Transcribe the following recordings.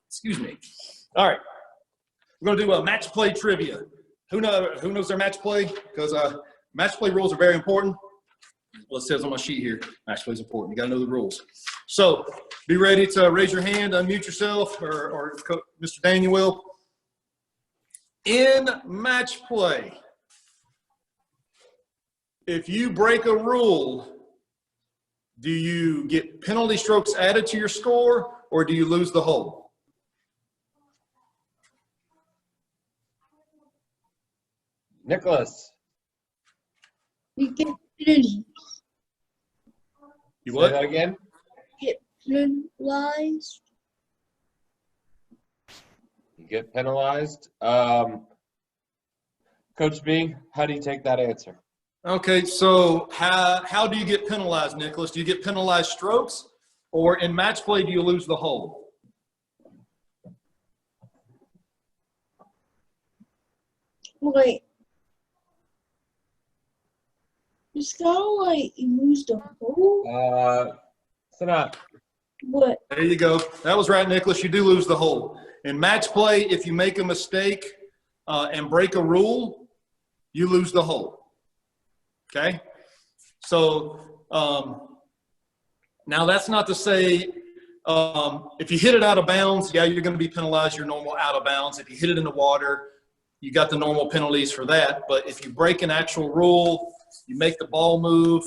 Excuse me. All right. We're going to do a match play trivia. Who knows their match play? Because match play rules are very important. Well, it says on my sheet here, match play is important. You got to know the rules. So be ready to raise your hand, unmute yourself, or Mr. Daniel will. In match play, if you break a rule, do you get penalty strokes added to your score, or do you lose the hole? Nicholas. You get penalized. You what? Say that again? Get penalized. You get penalized. Coach B, how do you take that answer? Okay, so how do you get penalized, Nicholas? Do you get penalized strokes, or in match play, do you lose the hole? Wait. It's kind of like you lose the hole. So not. What? There you go. That was right, Nicholas. You do lose the hole. In match play, if you make a mistake and break a rule, you lose the hole. Okay? So now that's not to say if you hit it out of bounds, yeah, you're going to be penalized your normal out of bounds. If you hit it in the water, you got the normal penalties for that. But if you break an actual rule, you make the ball move,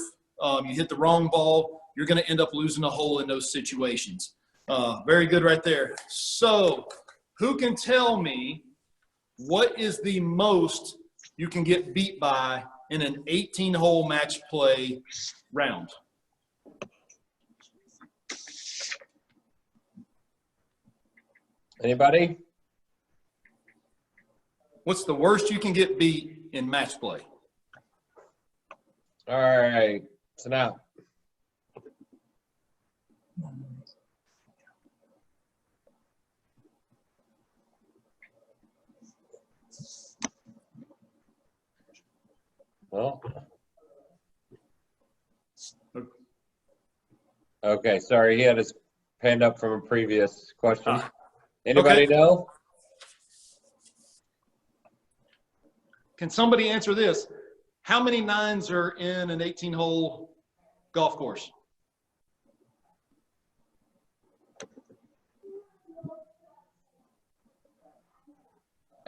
you hit the wrong ball, you're going to end up losing a hole in those situations. Very good right there. So who can tell me what is the most you can get beat by in an 18-hole match play round? Anybody? What's the worst you can get beat in match play? All right. So now. Well. Okay, sorry, he had his hand up from a previous question. Anybody know? Can somebody answer this? How many nines are in an 18-hole golf course?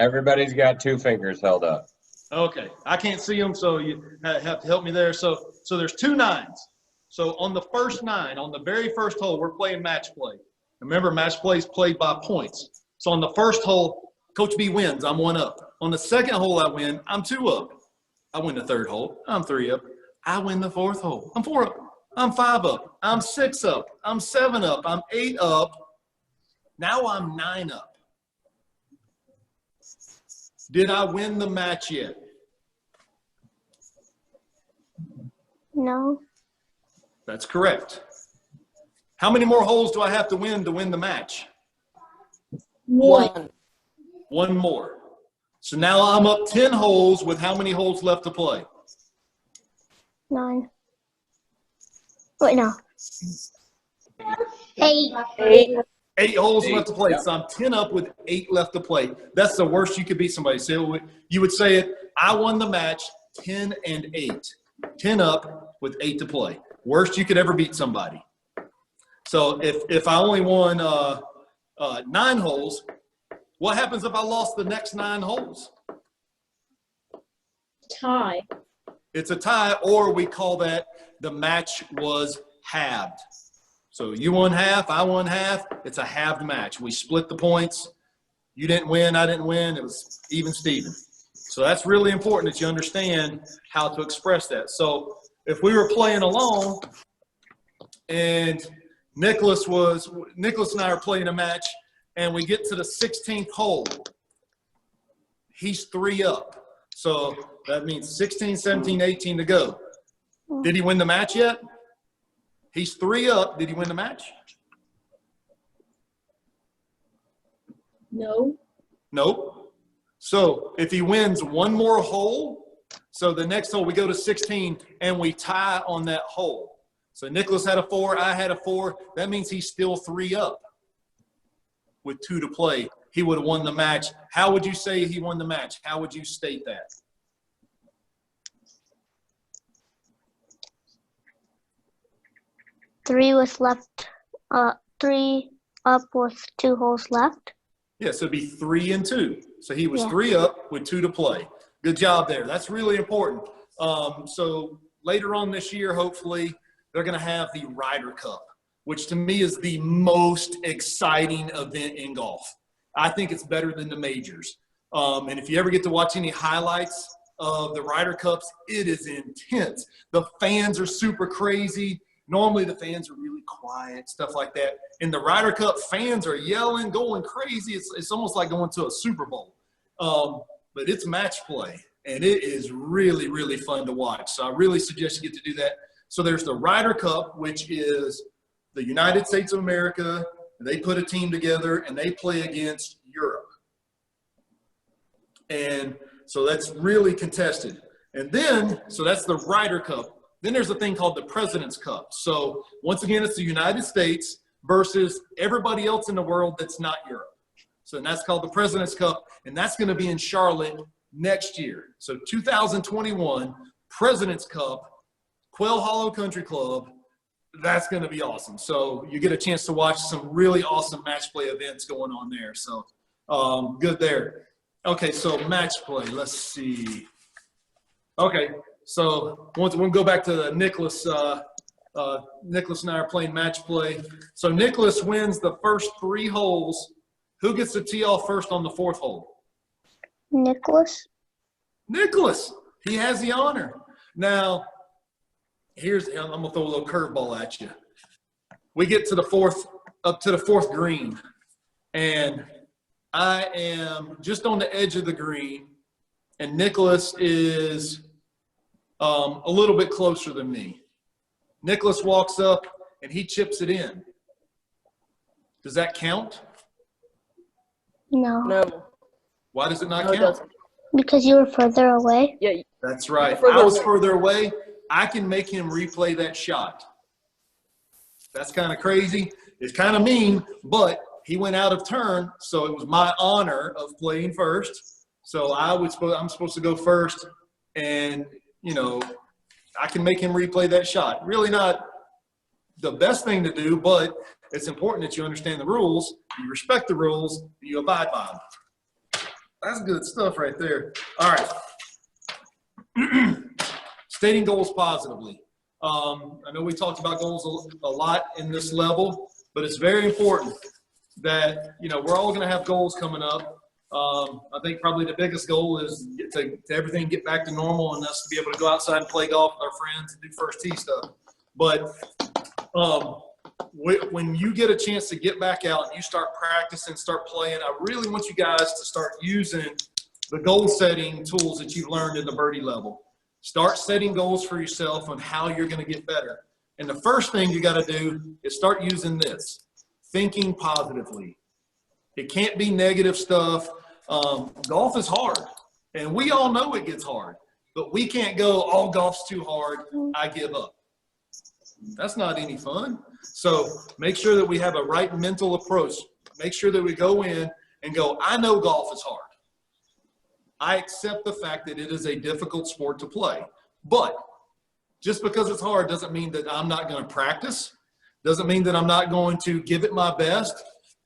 Everybody's got 2 fingers held up. Okay, I can't see them, so you have to help me there. So there's 2 nines. So on the first 9, on the very first hole, we're playing match play. Remember, match play is played by points. So on the first hole, Coach B wins. I'm 1 up. On the second hole, I win. I'm 2 up. I win the third hole. I'm 3 up. I win the fourth hole. I'm 4 up. I'm 5 up. I'm 6 up. I'm 7 up. I'm 8 up. Now I'm 9 up. Did I win the match yet? No. That's correct. How many more holes do I have to win the match? 1. 1 more. So now I'm up 10 holes with how many holes left to play? 9. Wait, no. 8. 8 holes 8, left to play. yep. So I'm 10 up with 8 left to play. That's the worst you could beat somebody. So you would say it, I won the match 10 and 8. 10 up with 8 to play. Worst you could ever beat somebody. So if I only won 9 holes, what happens if I lost the next 9 holes? Tie. It's a tie, or we call that the match was halved. So you won half, I won half. It's a halved match. We split the points. You didn't win, I didn't win. It was even Steven. So that's really important that you understand how to express that. So if we were playing along and Nicholas and I are playing a match and we get to the 16th hole, he's 3 up. So that means 16, 17, 18 to go. Did he win the match yet? He's 3 up. Did he win the match? No. Nope. So if he wins 1 more hole, so the next hole we go to 16 and we tie on that hole. So Nicholas had a 4, I had a 4. That means he's still 3 up with 2 to play. He would have won the match. How would you say he won the match? How would you state that? Three was left. 3 up with 2 holes left. Yeah, so it'd be 3 and 2. So he was Yeah. 3 up with 2 to play. Good job there. That's really important. So later on this year, hopefully, they're going to have the Ryder Cup, which to me is the most exciting event in golf. I think it's better than the majors. And if you ever get to watch any highlights of the Ryder Cups, it is intense. The fans are super crazy. Normally the fans are really quiet, stuff like that. In the Ryder Cup, fans are yelling, going crazy. It's almost like going to a Super Bowl. But it's match play, and it is really, really fun to watch. So I really suggest you get to do that. So there's the Ryder Cup, which is the United States of America. They put a team together, and they play against Europe. And so that's really contested. And then, so that's the Ryder Cup. Then there's a thing called the President's Cup. So once again, it's the United States versus everybody else in the world that's not Europe. So that's called the President's Cup, and that's going to be in Charlotte next year. So 2021 President's Cup, Quail Hollow Country Club. That's going to be awesome. So you get a chance to watch some really awesome match play events going on there. So good there. Okay, so match play. Let's see. Okay, so we'll go back to Nicholas. Nicholas and I are playing match play. So Nicholas wins the first 3 holes. Who gets to tee off first on the 4th hole? Nicholas. Nicholas. He has the honor. Now, I'm going to throw a little curveball at you. We get to the 4th, up to the 4th green, and I am just on the edge of the green, and Nicholas is a little bit closer than me. Nicholas walks up, and he chips it in. Does that count? No. No. Why does it not No, it count? doesn't. Because you were further away. Yeah. That's right. Further I was away. further away. I can make him replay that shot. That's kind of crazy. It's kind of mean, but he went out of turn, so it was my honor of playing first. So I'm supposed to go first, and, you know, I can make him replay that shot. Really not the best thing to do, but it's important that you understand the rules, you respect the rules, and you abide by them. That's good stuff right there. All right. Stating goals positively. I know we talked about goals a lot in this level, but it's very important that, you know, we're all going to have goals coming up. I think probably the biggest goal is to everything get back to normal and us to be able to go outside and play golf with our friends and do first tee stuff. But when you get a chance to get back out and you start practicing, start playing, I really want you guys to start using the goal setting tools that you've learned in the Birdie level. Start setting goals for yourself on how you're going to get better. And the first thing you got to do is start using this, thinking positively. It can't be negative stuff. Golf is hard, and we all know it gets hard, but we can't go, oh, golf's too hard, I give up. That's not any fun. So make sure that we have a right mental approach. Make sure that we go in and go, I know golf is hard. I accept the fact that it is a difficult sport to play. But just because it's hard doesn't mean that I'm not going to practice. Doesn't mean that I'm not going to give it my best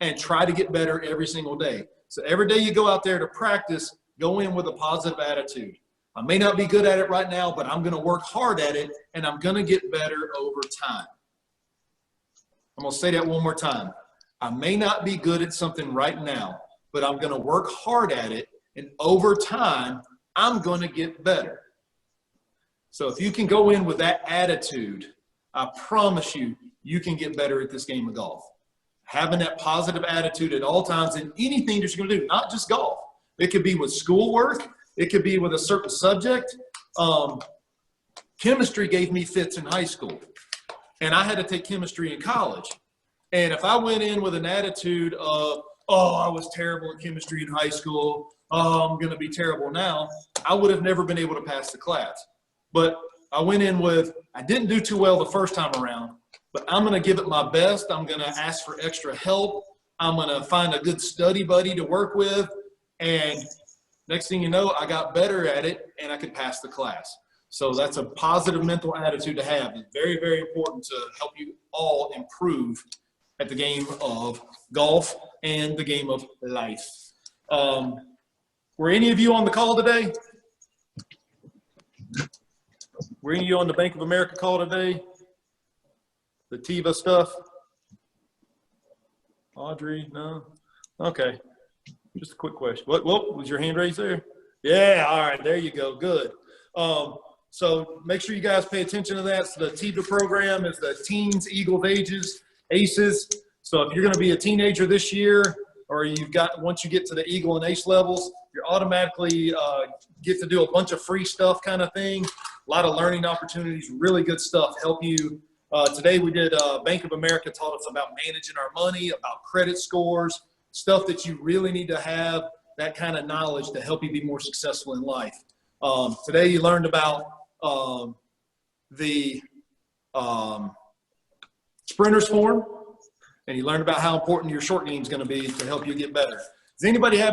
and try to get better every single day. So every day you go out there to practice, go in with a positive attitude. I may not be good at it right now, but I'm going to work hard at it, and I'm going to get better over time. I'm going to say that one more time. I may not be good at something right now, but I'm going to work hard at it, and over time, I'm going to get better. So if you can go in with that attitude, I promise you, you can get better at this game of golf. Having that positive attitude at all times in anything that you're going to do, not just golf. It could be with schoolwork. It could be with a certain subject. Chemistry gave me fits in high school, and I had to take chemistry in college. And if I went in with an attitude of, oh, I was terrible at chemistry in high school, oh, I'm going to be terrible now, I would have never been able to pass the class. But I went in with, I didn't do too well the first time around, but I'm going to give it my best. I'm going to ask for extra help. I'm going to find a good study buddy to work with. And next thing you know, I got better at it and I could pass the class. So that's a positive mental attitude to have. It's very, very important to help you all improve at the game of golf and the game of life. Were any of you on the call today? Were any of you on the Bank of America call today? The TIVA stuff? Audrey, no? Okay. Just a quick question. What was your hand raised there? Yeah, all right, there you go. Good. So make sure you guys pay attention to that. So the TIVA program is the Teens, Eagles, Ages, ACEs. So if you're going to be a teenager this year, or once you get to the Eagle and Ace levels, you're automatically get to do a bunch of free stuff kind of thing. A lot of learning opportunities, really good stuff. Help you. Today we did Bank of America taught us about managing our money, about credit scores, stuff that you really need to have that kind of knowledge to help you be more successful in life. Today you learned about the sprinters form, and you learned about how important your short game is going to be to help you get better. Does anybody have